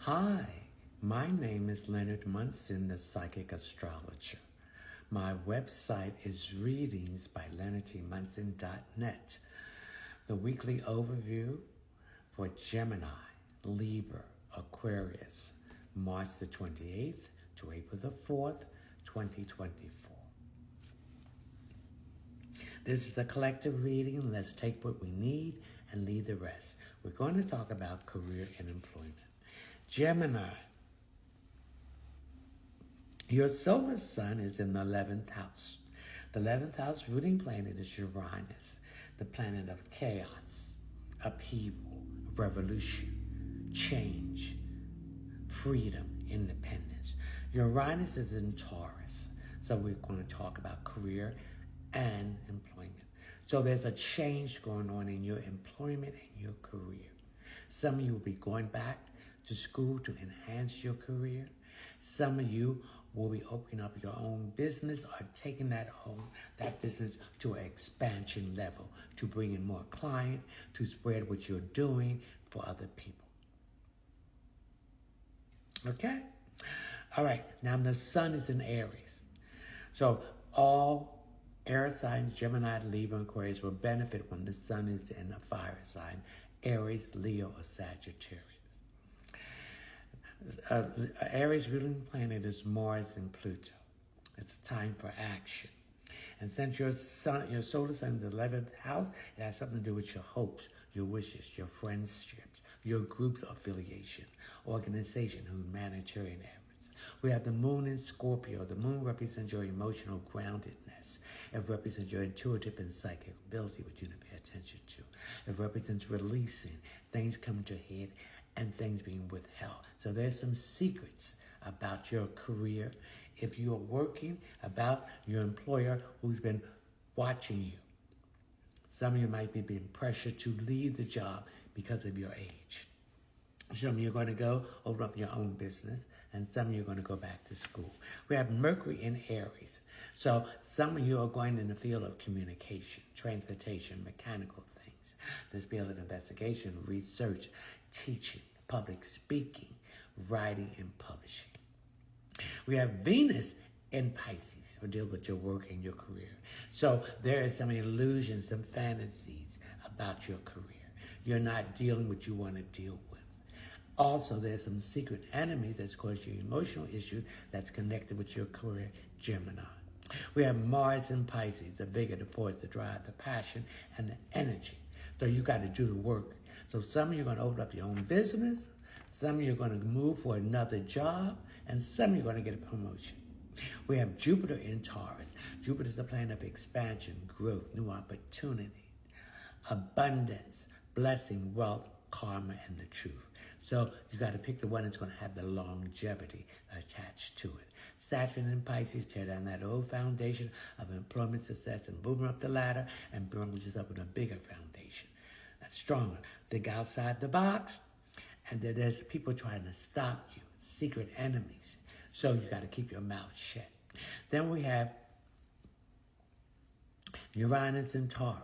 Hi, my name is Leonard Munson, the Psychic Astrologer. My website is readingsbyleonardmunson.net. The weekly overview for Gemini, Libra, Aquarius, March the 28th to April the 4th, 2024. This is a collective reading. Let's take what we need and leave the rest. We're going to talk about career and employment. Gemini, your solar sun is in the 11th house. The 11th house ruling planet is Uranus, the planet of chaos, upheaval, revolution, change, freedom, independence. Uranus is in Taurus, so we're going to talk about career and employment. So there's a change going on in your employment and your career. Some of you will be going back to school to enhance your career. Some of you will be opening up your own business or taking that business to an expansion level to bring in more client, to spread what you're doing for other people. Okay? All right. Now the sun is in Aries. So all air signs, Gemini, Libra, and Aquarius will benefit when the sun is in a fire sign, Aries, Leo, or Sagittarius. Aries ruling planet is Mars and Pluto. It's time for action. And since your solar sun is the 11th house, it has something to do with your hopes, your wishes, your friendships, your group affiliation, organization, humanitarian efforts. We have the moon in Scorpio. The moon represents your emotional groundedness. It represents your intuitive and psychic ability, which you need to pay attention to. It represents releasing, things coming to a head, and things being withheld. So there's some secrets about your career. If you are working, about your employer who's been watching you. Some of you might be being pressured to leave the job because of your age. Some of you are going to go open up your own business, and some of you are going to go back to school. We have Mercury in Aries. So some of you are going in the field of communication, transportation, mechanical things. This field of investigation, research, teaching, public speaking, writing, and publishing. We have Venus in Pisces, who deal with your work and your career. So there are some illusions, some fantasies about your career. You're not dealing with what you want to deal with. Also, there's some secret enemies that's caused you emotional issues that's connected with your career, Gemini. We have Mars in Pisces, the vigor, the force, the drive, the passion, and the energy. So you got to do the work. So some of you are going to open up your own business. Some of you are going to move for another job. And some of you are going to get a promotion. We have Jupiter in Taurus. Jupiter is the planet of expansion, growth, new opportunity, abundance, blessing, wealth, karma, and the truth. So you got to pick the one that's going to have the longevity attached to it. Saturn in Pisces, tear down that old foundation of employment success and moving up the ladder and bring us up with a bigger foundation that's stronger. Think outside the box, and then there's people trying to stop you, secret enemies. So you got to keep your mouth shut. Then we have Uranus in Taurus.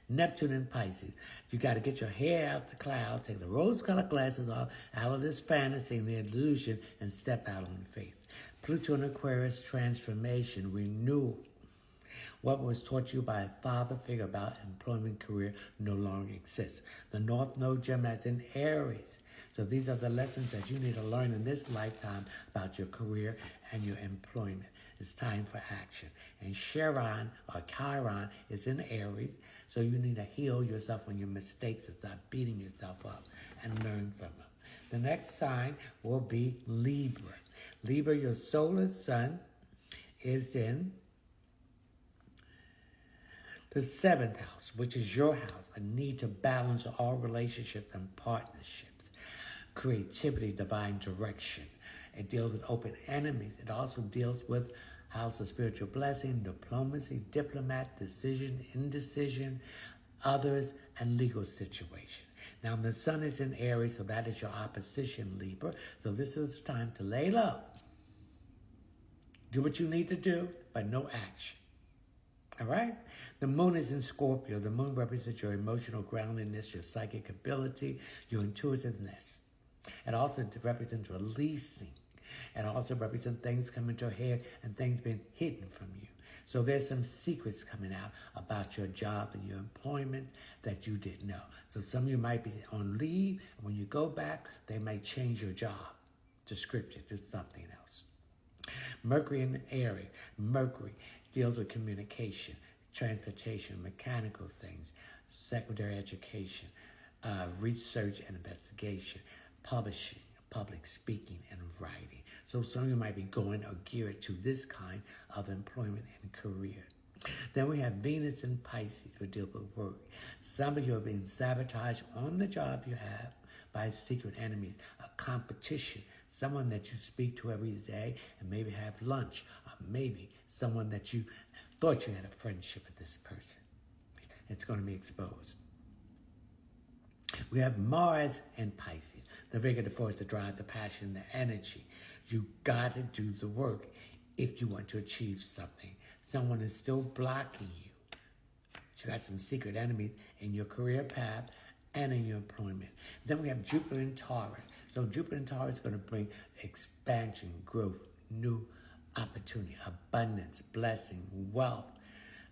Neptune in Pisces. You got to get your hair out the cloud, take the rose-colored glasses off, out of this fantasy and the illusion, and step out on faith. Pluto in Aquarius, transformation, renewal. What was taught you by a father figure about employment career no longer exists. The North Node Gemini is in Aries. So these are the lessons that you need to learn in this lifetime about your career and your employment. It's time for action. And Chiron or Chiron is in Aries. So you need to heal yourself on your mistakes and stop beating yourself up and learn from them. The next sign will be Libra. Libra, your solar sun is in the 7th house, which is your house, a need to balance all relationships and partnerships, creativity, divine direction. It deals with open enemies. It also deals with house of spiritual blessing, diplomacy, diplomat, decision, indecision, others, and legal situation. Now, the sun is in Aries, so that is your opposition, Libra. So this is the time to lay low. Do what you need to do, but no action. All right? The moon is in Scorpio. The moon represents your emotional groundedness, your psychic ability, your intuitiveness. It also represents releasing. It also represents things coming to a head and things being hidden from you. So there's some secrets coming out about your job and your employment that you didn't know. So some of you might be on leave, and when you go back, they may change your job to script you to something else. Mercury in Aries. Mercury deals with communication, transportation, mechanical things, secondary education, research and investigation, publishing, public speaking, and writing. So some of you might be going or geared to this kind of employment and career. Then we have Venus in Pisces, we deal with work. Some of you are being sabotaged on the job you have by secret enemies, a competition, someone that you speak to every day and maybe have lunch, or maybe someone that you thought you had a friendship with this person. It's going to be exposed. We have Mars in Pisces, the vigor, the force, the drive, the passion, the energy. You got to do the work if you want to achieve something. Someone is still blocking you. You got some secret enemies in your career path and in your employment. Then we have Jupiter in Taurus. So Jupiter in Taurus is going to bring expansion, growth, new opportunity, abundance, blessing, wealth,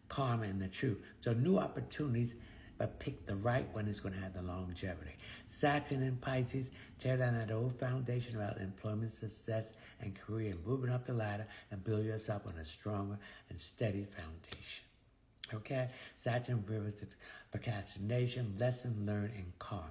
karma, and the truth. So new opportunities, but pick the right one is going to have the longevity. Saturn in Pisces, tear down that old foundation about employment, success, and career, and moving up the ladder and build yourself on a stronger and steady foundation. Okay? Saturn represents procrastination, lesson learned, and karma.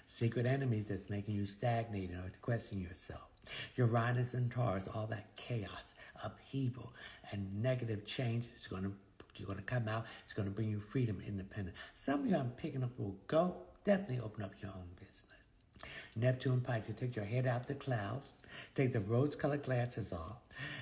Secret enemies that's making you stagnate or question yourself. Uranus and Taurus, all that chaos, upheaval, and negative change is going to you're going to come out. It's going to bring you freedom, independence. Some of you I'm picking up will go. Definitely open up your own business. Neptune, Pisces, take your head out the clouds. Take the rose-colored glasses off.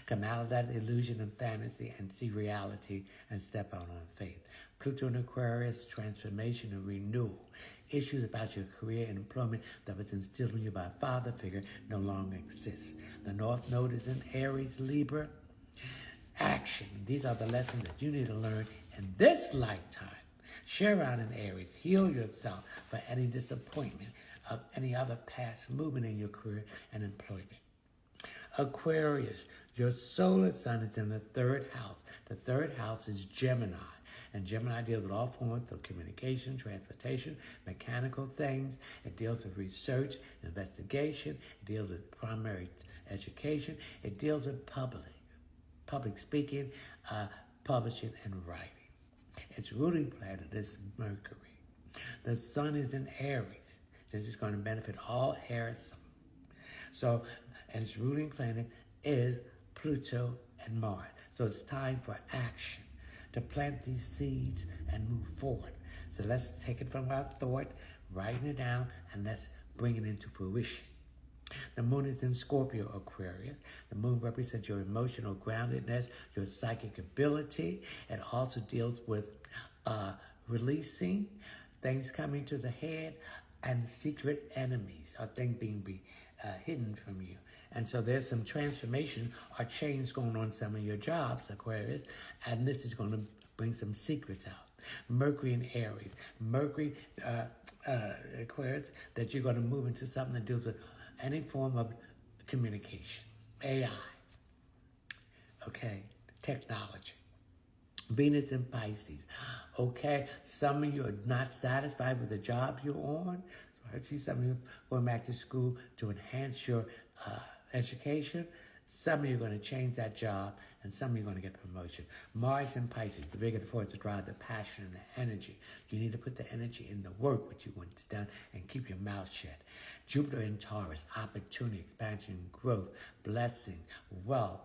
Come out of that illusion and fantasy and see reality and step out on faith. Pluto in Aquarius, transformation and renewal. Issues about your career and employment that was instilled in you by a father figure no longer exists. The North Node is in Aries, Libra. Action. These are the lessons that you need to learn in this lifetime. Share out in Aries. Heal yourself for any disappointment of any other past movement in your career and employment. Aquarius, your solar sun is in the third house. The third house is Gemini. And Gemini deals with all forms of communication, transportation, mechanical things. It deals with research, investigation. It deals with primary education. It deals with public speaking, publishing, and writing. Its ruling planet is Mercury. The sun is in Aries. This is going to benefit all Aries. So, and its ruling planet is Pluto and Mars. So it's time for action, to plant these seeds and move forward. So let's take it from our thought, writing it down, and let's bring it into fruition. The moon is in Scorpio, Aquarius. The moon represents your emotional groundedness, your psychic ability. It also deals with releasing things coming to the head and secret enemies or things being hidden from you. And so there's some transformation or change going on in some of your jobs, Aquarius, and this is going to bring some secrets out. Mercury in Aries. Mercury, Aquarius, that you're going to move into something that deals with any form of communication, AI, okay, technology. Venus in Pisces, okay, some of you are not satisfied with the job you're on. So I see some of you going back to school to enhance your education. Some of you are going to change that job, and some of you are going to get promotion. Mars in Pisces, the vigor, the force, the drive, the passion, and the energy. You need to put the energy in the work which you want done and keep your mouth shut. Jupiter in Taurus, opportunity, expansion, growth, blessing, wealth,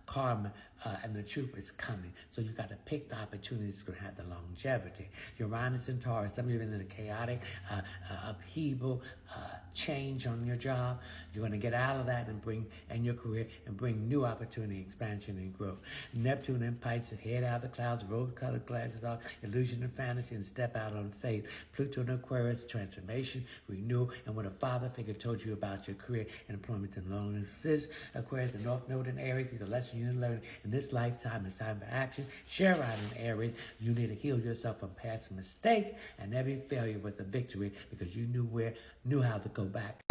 karma, and the truth is coming. So you got to pick the opportunities that's going to have the longevity. Uranus in Taurus, some of you have been in a chaotic upheaval, change on your job. You're going to get out of that and bring in your career and bring new opportunity, expansion, and growth. Neptune in Pisces, head out of the clouds, rose-colored glasses off, illusion and fantasy, and step out on faith. Pluto in Aquarius, transformation, renewal, and what a father figure told you about your career and employment and loneliness. Aquarius, the North Node in Aries, the lesson you need to learn in this lifetime. It's time for action. Share out in Aries. You need to heal yourself from past mistakes and every failure with a victory because you knew how to go back.